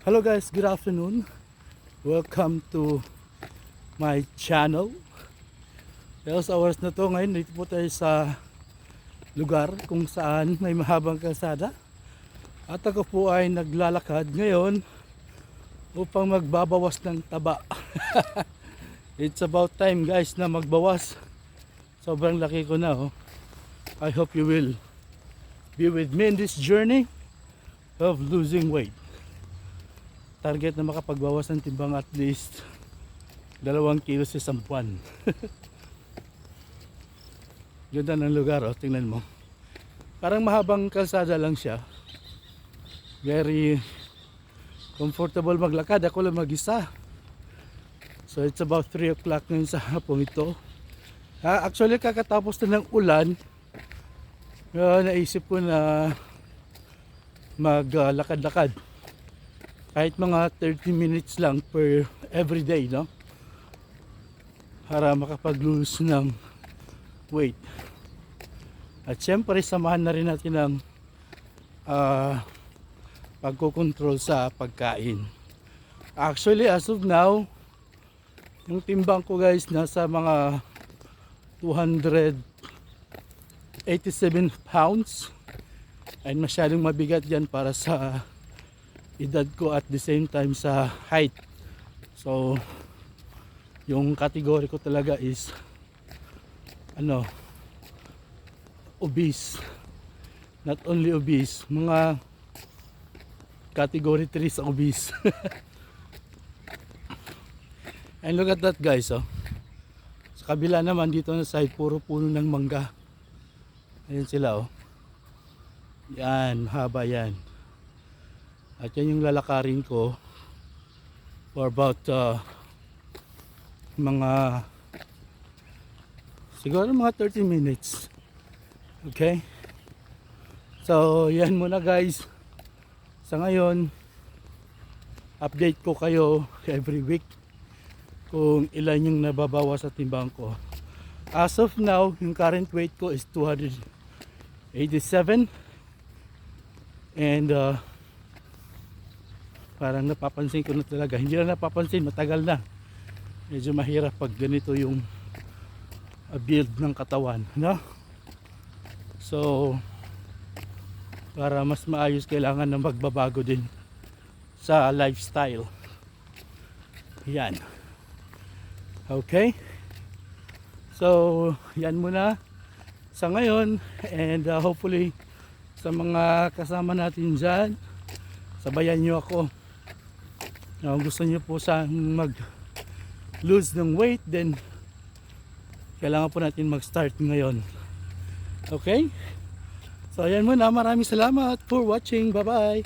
Hello guys, good afternoon. Welcome to my channel. Kaya sa oras na to ngayon, dito po tayo sa lugar kung saan may mahabang kalsada. At ako po ay naglalakad ngayon upang magbabawas ng taba. It's about time guys na magbawas. Sobrang laki ko na oh. I hope you will be with me in this journey of losing weight. Target na makapagbawas ng timbang at least 2 kilos sa isang buwan. Ganda ng lugar oh, tingnan mo. Parang mahabang kalsada lang siya. Very comfortable maglakad. Ako lang mag-isa. So it's about 3 o'clock ngayon sa hapon ito. Actually kakatapos na ng ulan. Naisip ko na maglakad-lakad. Kahit mga 30 minutes lang per everyday, no? Para makapag-lose ng weight. At syempre, samahan na rin natin ang pagkocontrol sa pagkain. Actually, as of now, yung timbang ko guys, nasa mga 287 pounds. Ay masyadong mabigat yan para sa edad ko at the same time sa height. So yung category ko talaga is obese. Not only obese, mga category 3 sa obese. And look at that guys oh. Sa kabila naman dito na side puro puno ng mangga. Ayan sila oh. Yan, haba yan. At yan yung lalakarin ko for about siguro mga 30 minutes. Okay? So yan muna guys. Sa ngayon, update ko kayo every week kung ilan yung nababawas sa timbang ko. As of now, yung current weight ko is 287. And parang napapansin ko na talaga, hindi na napapansin, matagal na. Medyo mahirap pag ganito yung build ng katawan, no? So para mas maayos, kailangan na magbabago din sa lifestyle. Yan. Okay? So yan muna sa ngayon, and hopefully sa mga kasama natin dyan, sabayan nyo ako. Kung gusto nyo po sa mag lose ng weight, then kailangan po natin mag start ngayon. Okay? So ayan muna, maraming salamat for watching. Bye bye.